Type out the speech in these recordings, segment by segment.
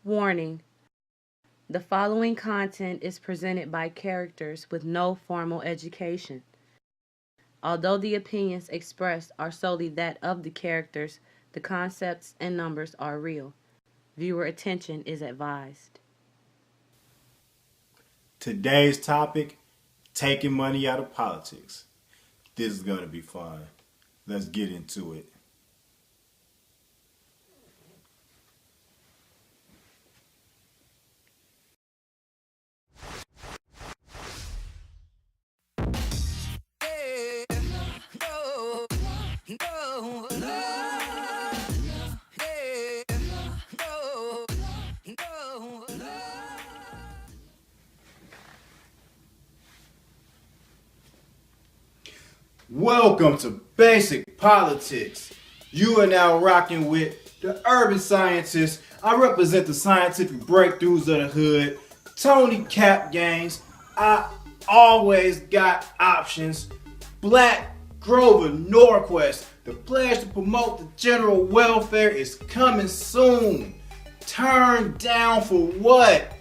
Warning: the following content is presented by characters with no formal education. Although the opinions expressed are solely that of the characters, the concepts and numbers are real. Viewer attention is advised. Today's topic, taking money out of politics. This is going to be fun. Let's get into it. Welcome to Basic Politics. You are now rocking with the urban scientist. I represent the scientific breakthroughs of the hood. Tony Cap Gangs. I always got options. Black Grover Norquist. The pledge to promote the general welfare is coming soon. Turn down for what?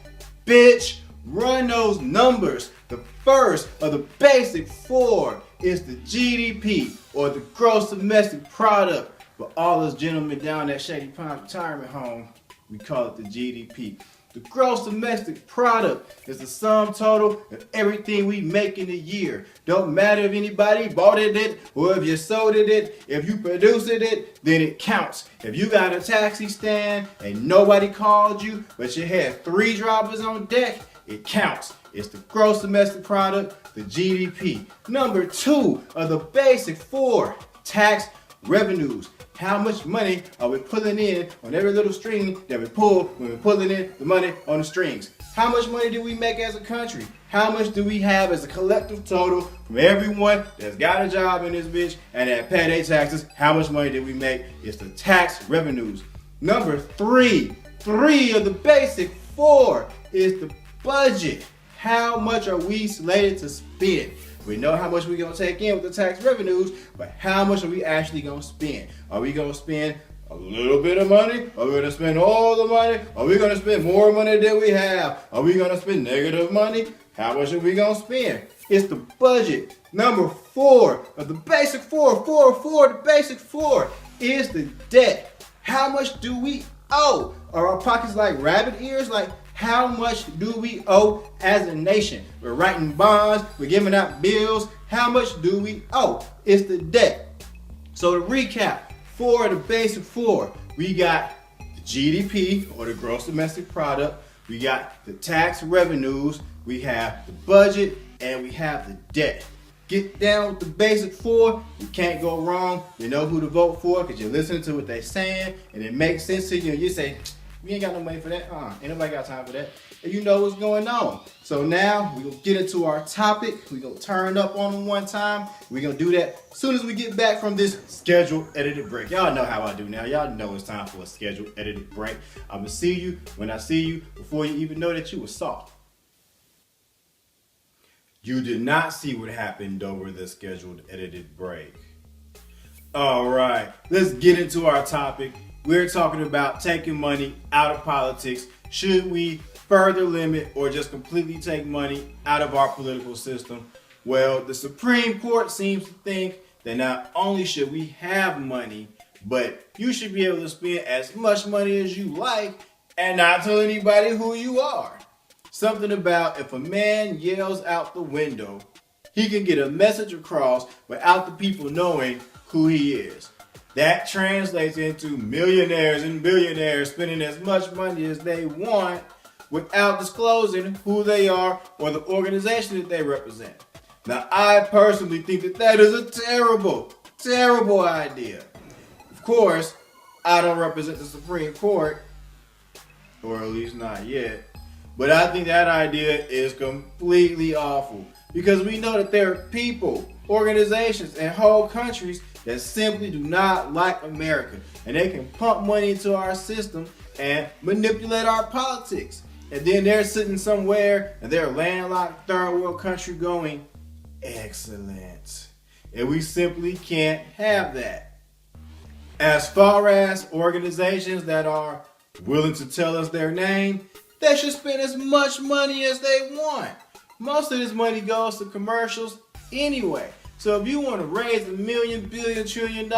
Bitch, run those numbers. The first of the basic four is the GDP, or the gross domestic product. But all us gentlemen down at Shady Pines Retirement Home, we call it the GDP. The gross domestic product is the sum total of everything we make in a year. Don't matter if anybody bought it or if you sold it. If you produced it, then it counts. If you got a taxi stand and nobody called you, but you had 3 drivers on deck, it counts. It's the gross domestic product, the GDP. Number 2 of the basic 4, tax revenues. How much money are we pulling in on every little string that we pull when we're pulling in the money on the strings? How much money do we make as a country? How much do we have as a collective total from everyone that's got a job in this bitch and that pay their taxes? How much money did we make? It's the tax revenues. Number 3 of the basic 4 is the budget. How much are we slated to spend? We know how much we're going to take in with the tax revenues, but how much are we actually going to spend? Are we going to spend a little bit of money? Are we going to spend all the money? Are we going to spend more money than we have? Are we going to spend negative money? How much are we going to spend? It's the budget. Number 4 of the basic 4, the basic 4 is the debt. How much do we owe? Are our pockets like rabbit ears? Like, how much do we owe as a nation? We're writing bonds, we're giving out bills. How much do we owe? It's the debt. So to recap, 4 of the basic 4, we got the GDP, or the gross domestic product, we got the tax revenues, we have the budget, and we have the debt. Get down with the basic 4, you can't go wrong. You know who to vote for because you're listening to what they're saying, and it makes sense to you, and you say, we ain't got no money for that. Ain't nobody got time for that. And you know what's going on. So now we're going to get into our topic. We're going to turn up on them one time. We're going to do that as soon as we get back from this scheduled edited break. Y'all know how I do now. Y'all know it's time for a scheduled edited break. I'm going to see you when I see you before you even know that you were soft. You did not see what happened over the scheduled edited break. All right, let's get into our topic. We're talking about taking money out of politics. Should we further limit or just completely take money out of our political system? Well, the Supreme Court seems to think that not only should we have money, but you should be able to spend as much money as you like and not tell anybody who you are. Something about if a man yells out the window, he can get a message across without the people knowing who he is. That translates into millionaires and billionaires spending as much money as they want without disclosing who they are or the organization that they represent. Now, I personally think that that is a terrible, terrible idea. Of course, I don't represent the Supreme Court, or at least not yet, but I think that idea is completely awful because we know that there are people, organizations, and whole countries that simply do not like America, and they can pump money into our system and manipulate our politics. And then they're sitting somewhere and they're a landlocked third world country going, excellent. And we simply can't have that. As far as organizations that are willing to tell us their name, they should spend as much money as they want. Most of this money goes to commercials anyway. So if you want to raise $1 million, billion, $1 trillion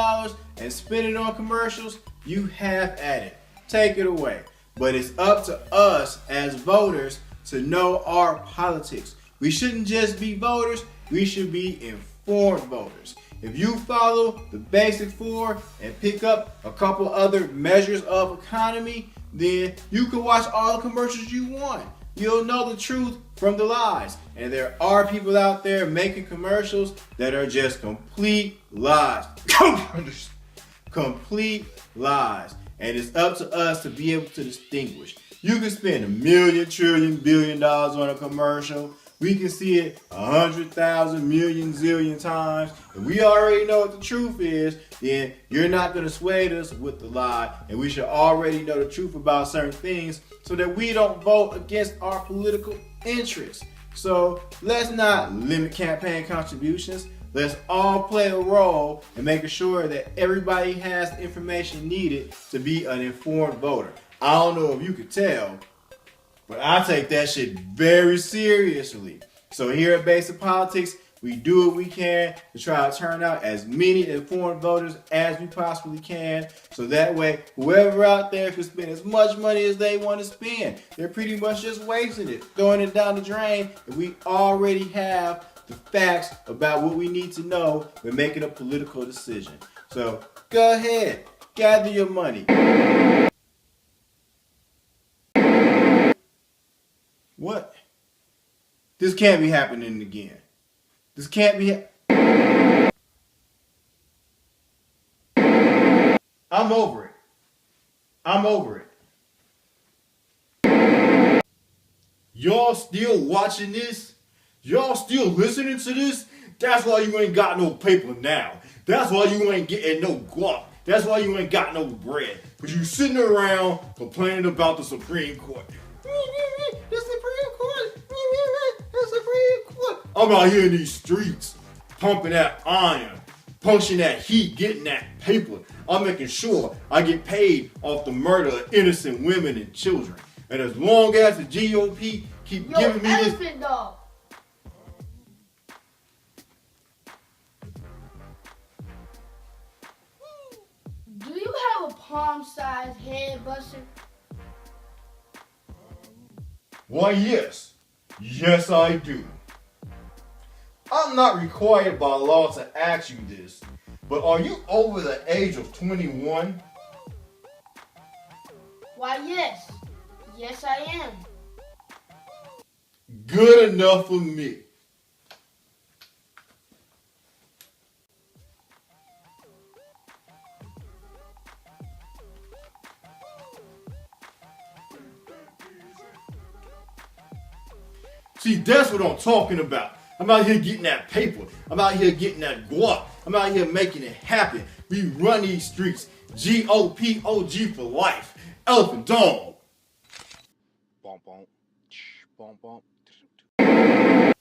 and spend it on commercials, you have at it. Take it away. But it's up to us as voters to know our politics. We shouldn't just be voters, we should be informed voters. If you follow the basic four and pick up a couple other measures of economy, then you can watch all the commercials you want. You'll know the truth from the lies. And there are people out there making commercials that are just complete lies. Complete lies. And it's up to us to be able to distinguish. You can spend $1 million, trillion, billion on a commercial. We can see it 100,000, million, zillion times. And we already know what the truth is. Then you're not going to sway us with the lie. And we should already know the truth about certain things so that we don't vote against our political interests. So let's not limit campaign contributions. Let's all play a role in making sure that everybody has the information needed to be an informed voter. I don't know if you could tell, but I take that shit very seriously. So here at Basic Politics, we do what we can to try to turn out as many informed voters as we possibly can. So that way, whoever out there can spend as much money as they want to spend. They're pretty much just wasting it, throwing it down the drain. And we already have the facts about what we need to know when making a political decision. So go ahead, gather your money. What? This can't be happening again. This can't be. I'm over it. I'm over it. Y'all still watching this? Y'all still listening to this? That's why you ain't got no paper now. That's why you ain't getting no guap. That's why you ain't got no bread. Because you sitting around complaining about the Supreme Court. The Supreme Court. The Supreme Court. I'm out here in these streets, pumping that iron, pushing that heat, getting that paper. I'm making sure I get paid off the murder of innocent women and children. And as long as the GOP keep giving me this... Dog. Do you have a palm-sized head buster? Why, yes. Yes, I do. I'm not required by law to ask you this, but are you over the age of 21? Why, yes. Yes, I am. Good enough for me. See, that's what I'm talking about. I'm out here getting that paper. I'm out here getting that guap. I'm out here making it happen. We run these streets. GOP OG for life. Elephant Dome. Bump, bump. Bump, bump.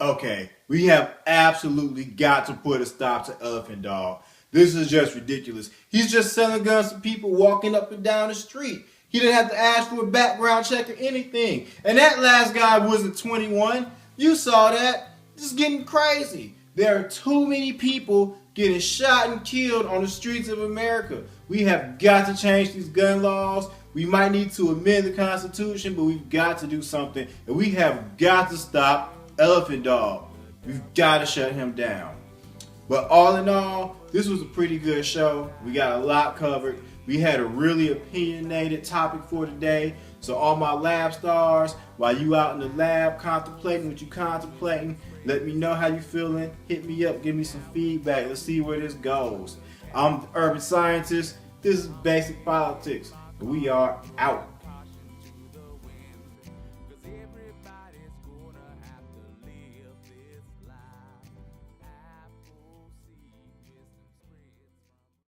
Okay, we have absolutely got to put a stop to Elephant Dog. This is just ridiculous. He's just selling guns to people walking up and down the street. He didn't have to ask for a background check or anything. And that last guy wasn't 21. You saw that. This is getting crazy. There are too many people getting shot and killed on the streets of America. We have got to change these gun laws. We might need to amend the Constitution, but we've got to do something. And we have got to stop Elephant Dog. We've got to shut him down. But all in all, this was a pretty good show. We got a lot covered. We had a really opinionated topic for today. So all my lab stars, while you out in the lab contemplating what you contemplating, let me know how you feeling. Hit me up, give me some feedback. Let's see where this goes. I'm the urban scientist. This is Basic Politics. We are out.